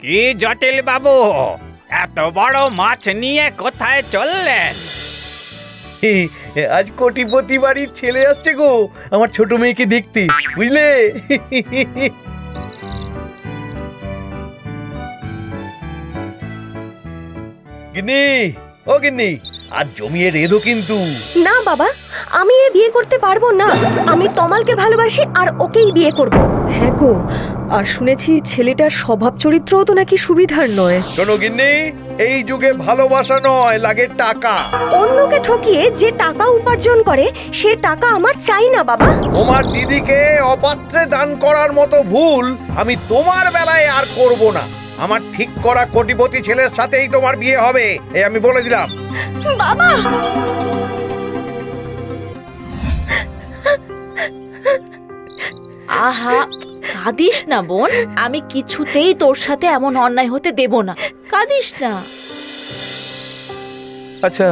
কি জটিল বাবু, এত বড় মাছ নিয়ে কোথায় চললেন? আজ কোটিপতি বাড়ির ছেলে আসছে গো আমার ছোট মেয়েকে দেখতে, বুঝলে? গিন্নি, ও গিন্নি, আজ জমিয়ে রেধো কিন্তু। না বাবা, আমি এ বিয়ে করতে পারবো না। আমি তমালকে ভালোবাসি আর ওকেই বিয়ে করব। হ্যাঁ গো, আর শুনেছি ছেলেটার স্বভাব চরিত্রও তো নাকি সুবিধার নয়। শোনো গিন্নি, এই যুগে ভালোবাসা নয়, লাগে টাকা। অন্যকে ঠকিয়ে যে টাকা উপার্জন করে সে টাকা আমার চাই না বাবা। তোমার দিদিকে অপাত্রে দান করার মতো ভুল আমি তোমার বেলায় আর করব না। আমার ঠিক করা কোটিপতি ছেলের সাথেই তোমার বিয়ে হবে, এই আমি বলে দিলাম। বাবা, আহা, কাঁদিস না বোন। আমি কিছুতেই তোর সাথে এমন অন্যায় হতে দেব না। কাঁদিস না। আচ্ছা,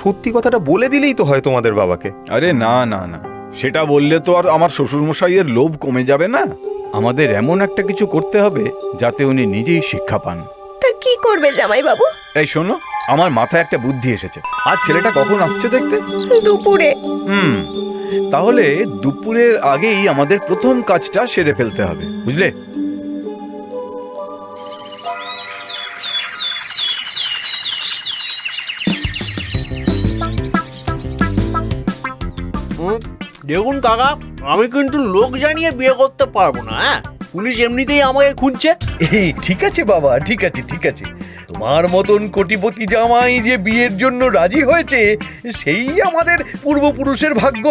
সত্যি কথাটা বলে দিলেই তো হয় তোমাদের বাবাকে। আরে না না না, সেটা বললে তো আর আমার শ্বশুরমশাইয়ের লোভ কমে যাবে না। আমাদের এমন একটা কিছু করতে হবে যাতে উনি নিজেই শিক্ষা পান। তা কি করবে জামাই বাবু? এই শোনো, আমার মাথায় একটা বুদ্ধি এসেছে। আজ ছেলেটা কখন আসছে দেখতে? দুপুরে। তাহলে দুপুরের আগেই আমাদের প্রথম কাজটা সেরে ফেলতে হবে, বুঝলে? দেখুন কাকা, আমি কিন্তু লোক জানিয়ে বিয়ে করতে পারবো না। হ্যাঁ, পুলিশ এমনিতেই আমাকে খুঁজছে। ঠিক আছে বাবা, ঠিক আছে ঠিক আছে। তোমার মতন কোটিপতি জামাই যে বিয়ের জন্য রাজি হয়েছে সেই আমাদের পূর্বপুরুষের ভাগ্য।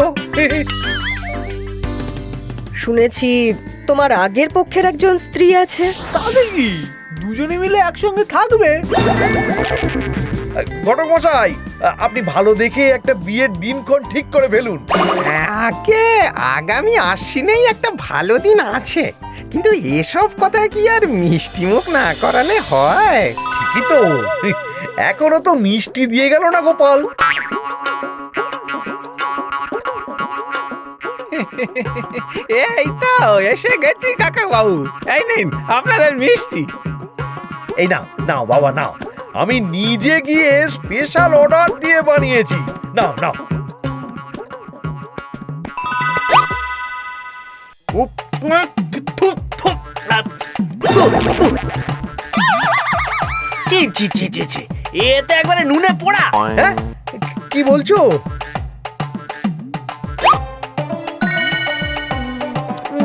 শুনেছি তোমার আগের পক্ষের একজন স্ত্রী আছে। তাহলে কি দুজনে মিলে একসঙ্গে থাকবে? ঘটক মশাই, আপনি ভালো দেখে একটা বিয়ের দিনক্ষণ ঠিক করে ফেলুন। আগে আগামী আশ্বিনেই একটা ভালো দিন আছে, কিন্তু এসব কথা কি আর মিষ্টি মুখ না করালে হয়? ঠিকই তো, এখনো তো মিষ্টি দিয়ে গেল না গোপাল। এই তো এসে গেছি কাকা বাবু, এই নিন আপনাদের মিষ্টি। এই নাও নাও বাবা নাও, আমি নিজে গিয়ে স্পেশাল অর্ডার দিয়ে বানিয়েছি। নাও নাও। ছি ছি ছি ছি ছি, এ তো একবারে নুনে পোড়া। হ্যাঁ, কি বলছো?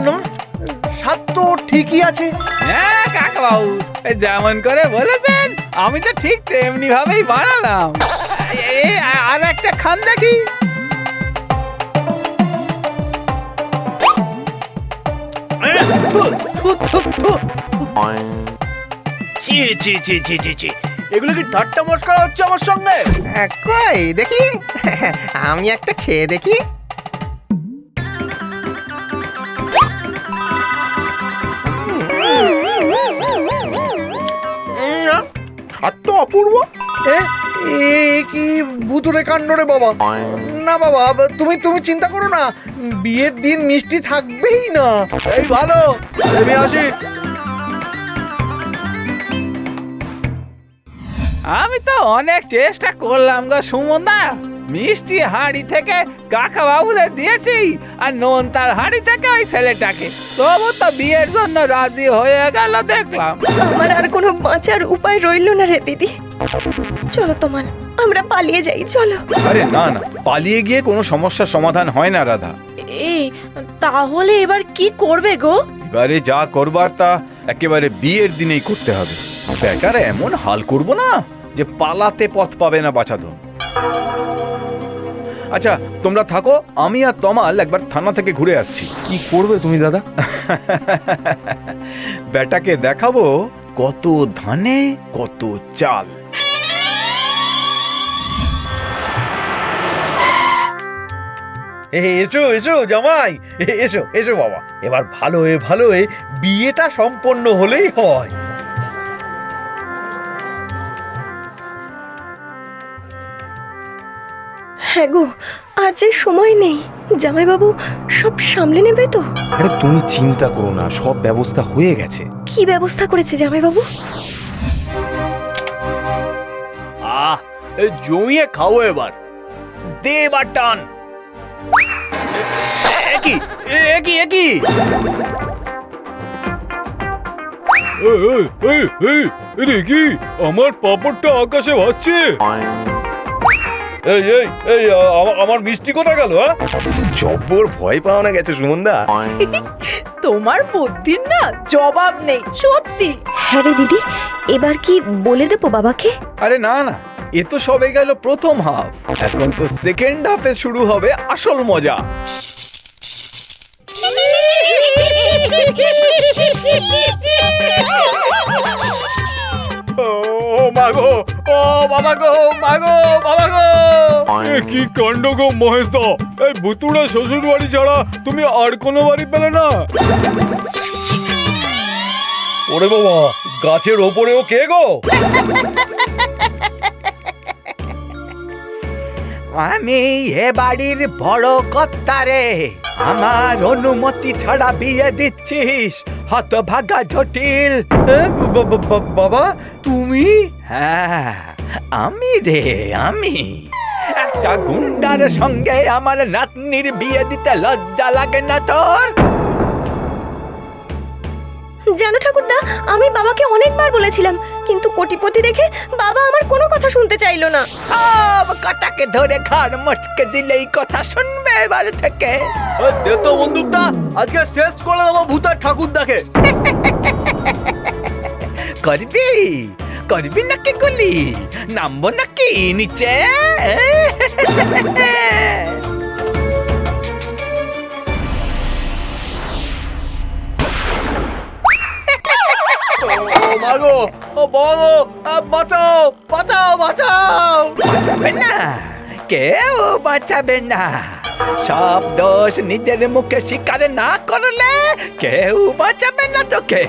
না, স্বাদ তো ঠিকই আছে। হ্যাঁ কাকা বাবু, যেমন করে বলেছেন আমি তো ঠিক তেমনি ভাবেই বানালাম। আর একটা খান দেখি। ছি ছি ছি ছি ছি ছি, এগুলো কি ঠাট্টা মস্করা হচ্ছে আমার সঙ্গে? কই দেখি, আমি একটা খেয়ে দেখি। স্বাদ তো অপূর্ব। এ কি ভুতুরে কাণ্ড রে বাবা! না বাবা, তুমি তুমি চিন্তা করো না, বিয়ের দিন মিষ্টি থাকবেই না। এই ভালো, আমি আসি। আমি তো অনেক চেষ্টা করলাম গো সুমনদা, মিষ্টি হাঁড়ি থেকে কাকা বাবুদের দিয়েছি আর নোন তার হাঁড়ি থেকে ওই ছেলেটাকে, তবু তো বিয়ের জন্য রাজি হয়ে গেল দেখলাম। আমার আর কোনো বাঁচার উপায় রইল না রে দিদি। চলো তমাল, আমরা পালিয়ে যাই, চলো। আরে না না, পালিয়ে গিয়ে কোনো সমস্যার সমাধান হয় না রাধা। এই, তাহলে এবার কি করবে গো? এবারে যা করবার তা একেবারে বিয়ের দিনেই করতে হবে। বেকার এমন হাল করব না যে পালাতে পথ পাবে না বাছাধন। আচ্ছা তোমরা থাকো, আমি আর তমাল একবার থানা থেকে ঘুরে আসছি। কি করবে তুমি দাদা? বেটাকে দেখাবো কত ধানে কত চাল। এসো এসো জামাই, এসো এসো বাবা, এবার ভালো হয়ে বিয়েটা সম্পন্ন হলেই হয়। হ্যাঁ গো, আর যে সময় নেই। জামাইবাবু সব সামলে নেবে তো? আরে তুমি চিন্তা করো না, সব ব্যবস্থা হয়ে গেছে। কি ব্যবস্থা করেছে জামাইবাবু? জমিয়ে খাও এবার। দে এবার টান। একই একই একই কি আমার পাপড়টা আকাশে ভাসছে। এই এই এই আমার মিষ্টি কোথায় গেল? জব্বর ভয় পাওয়া গেছে সুমনদা। তোমার বুদ্ধির না জবাব নেই সত্যি। হ্যাঁ রে দিদি, এবার কি বলে দেবো বাবাকে? আরে না না, এ তো সবে গেল প্রথম হাফ, এখন তো সেকেন্ড হাফে শুরু হবে আসল মজা। ও মাগো, ও বাবা গো, মাগো বাবা গো। কি কাণ্ড গো মহেশ দা, এই ভুতুড়া শ্বশুর বাড়ি ছাড়া তুমি আর কোনো বাড়ি পেলে না? ওরে বাবা, গাছের ওপরেও কে গো? আমি এ বাড়ির বড় কর্তা রে, আমার অনুমতি ছাড়া বিয়ে দিচ্ছিস হতভাগা জটিল। বাবা তুমি? হ্যাঁ আমি রে, আমি। একটা গুন্ডার সঙ্গে আমার নাতনির বিয়ে দিতে লজ্জা লাগে না তোর? জানো ঠাকুরদা, আমি বাবাকে অনেকবার বলেছিলাম, কিন্তু কোটিপতি দেখে বাবা আমার কোনো কথা শুনতে চাইলো না। সব কাটাকে ধরে ঘাড় মটকে দিলেই কথা শুনবে এবার থেকে। দে তো বন্দুকটা, আজকে শেষ করে দেবো ভূতার ঠাকুরদাকে। করবি করবি নাকি গুলি? নামবো নাকি নিচে? ও মাগো, ও বলো, বাঁচাও বাঁচাও বাঁচাও। বাঁচাবে না, কেউ বাঁচাবে না। সব দোষ নিজের মুখে স্বীকার না করলে কেউ বাঁচাবে না তোকে।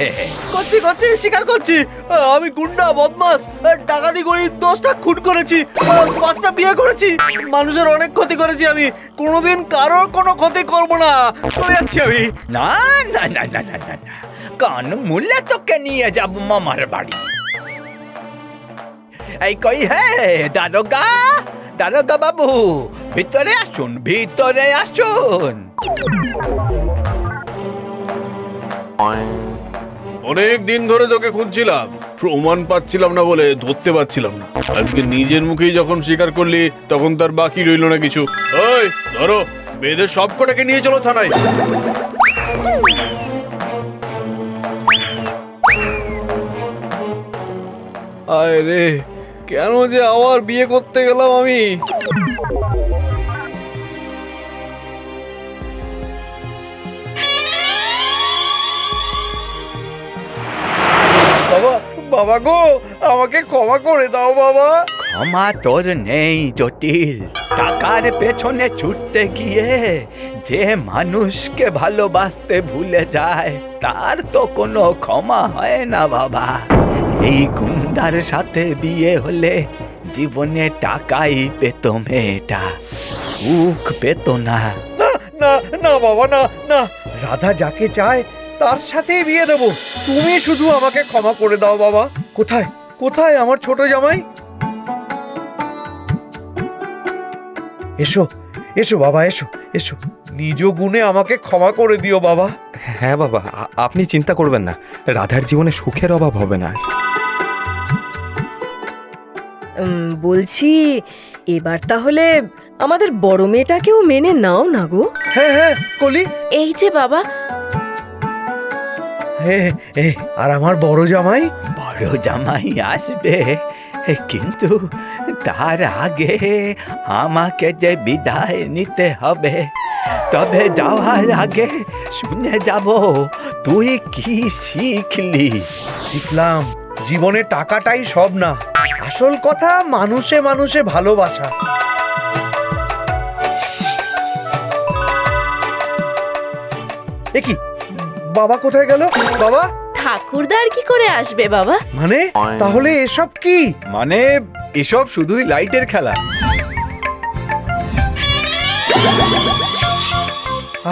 করছি করছি স্বীকার করছি, আমি গুন্ডা বদমাস ডাকাতি করি, 10টা খুন করেছি, 5টা বিয়ে করেছি, মানুষের অনেক ক্ষতি করেছি। আমি কোনোদিন কারোর কোনো ক্ষতি করব না, চলে যাচ্ছি আমি। না না না না না না না, কান মুলে তোকে নিয়ে যাব মামার বাড়ি। এই কই হে দারোগা, দারোগা বাবু, ভিতরে আসুন, ভিতরে আসুন। অনেক দিন ধরে তোকে খুঁজছিলাম, প্রমাণ পাচ্ছিলাম না বলে ধরতে পারছিলাম না। আজকে নিজের মুখেই যখন স্বীকার করলি, তখন তার বাকি রইল না কিছু। ওই ধরো, বেদের সব কটাকে নিয়ে চলো থানায়। আয় রে, কেন যে আবার বিয়ে করতে গেলাম আমি? বাবা, বাবা গো, আমাকে ক্ষমা করে দাও বাবা। ক্ষমা তোর নেই জটিল। টাকার পেছনে ছুটতে গিয়ে যে মানুষকে ভালোবাসতে ভুলে যায়, তার তো কোনো ক্ষমা হয় না বাবা। এই গুন্ডার সাথে বিয়ে হলে জীবনে টাকাই পেত মেয়েটা, সুখ পেত না। না না না বাবা, না না, রাধা যাকে চায় তার সাথেই বিয়ে দেবো। তুমি শুধু আমাকে ক্ষমা করে দাও বাবা। কোথায় কোথায় আমার ছোট জামাই? এসো এসো বাবা, এসো এসো, নিজ গুণে আমাকে ক্ষমা করে দিও বাবা। হ্যাঁ বাবা, আপনি চিন্তা করবেন না, রাধার জীবনে সুখের অভাব হবে না। বলছি, এবার তাহলে আমাদের বড় মেয়েটাকেও মেনে নাও না গো। হ্যাঁ হ্যাঁ কলি, এই যে বাবা, আর আমার বড় জামাই? বড় জামাই আসবে, কিন্তু তার আগে আমাকে যে বিদায় নিতে হবে। তবে যাওয়ার আগে শুনে যাব তুই কি শিখলি। শিখলাম জীবনে টাকাটাই সব না, আসল কথা মানুষে মানুষে ভালোবাসা। কি বাবা কোথায় গেল? বাবা ঠাকুরদার কি করে আসবে বাবা? মানে তাহলে এসব কি? মানে এসব শুধুই লাইটের খেলা।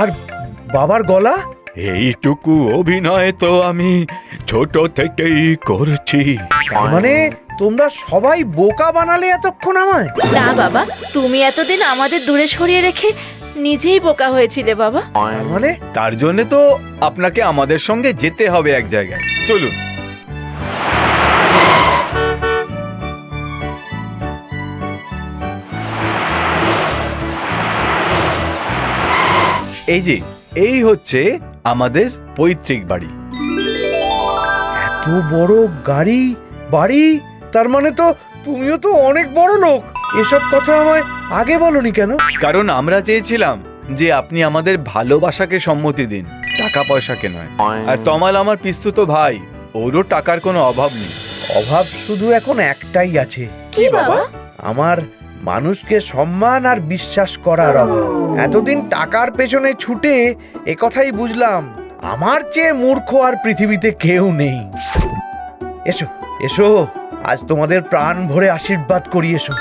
আর বাবার গলা? এইটুকু অভিনয় তো আমি ছোট থেকেই করছি। তার মানে তোমরা সবাই বোকা বানালে এতক্ষণ আমায়? না বাবা, তুমি এতদিন আমাদের দূরে সরিয়ে রেখে নিজেই বোকা হয়েছিলে বাবা। তার মানে তার জন্য তো আপনাকে আমাদের সঙ্গে যেতে হবে এক জায়গায়। চলুন। এই যে, এই হচ্ছে আমাদের পৈতৃক বাড়ি। এত বড় গাড়ি, বাড়ি, তার মানে তো তুমিও তো অনেক বড় লোক। এসব কথা আমায় আগে বলনি কেন? কারণ আমরা চেয়েছিলাম যে আপনি আমাদের ভালোবাসাকে সম্মতি দিন, টাকা পয়সাকে নয়। আর তমাল আমার পিস্তুত ভাই, ওরও টাকার কোনো অভাব নেই। অভাব শুধু এখন একটাই আছে, কি বাবা? আমার মানুষকে সম্মান আর বিশ্বাস করার অভাব। এতদিন টাকার পেছনে ছুটে একথাই বুঝলাম, আমার চেয়ে মূর্খ আর পৃথিবীতে কেউ নেই। এসো এসো, আজ তোমাদের প্রাণ ভরে আশীর্বাদ করি, এসো।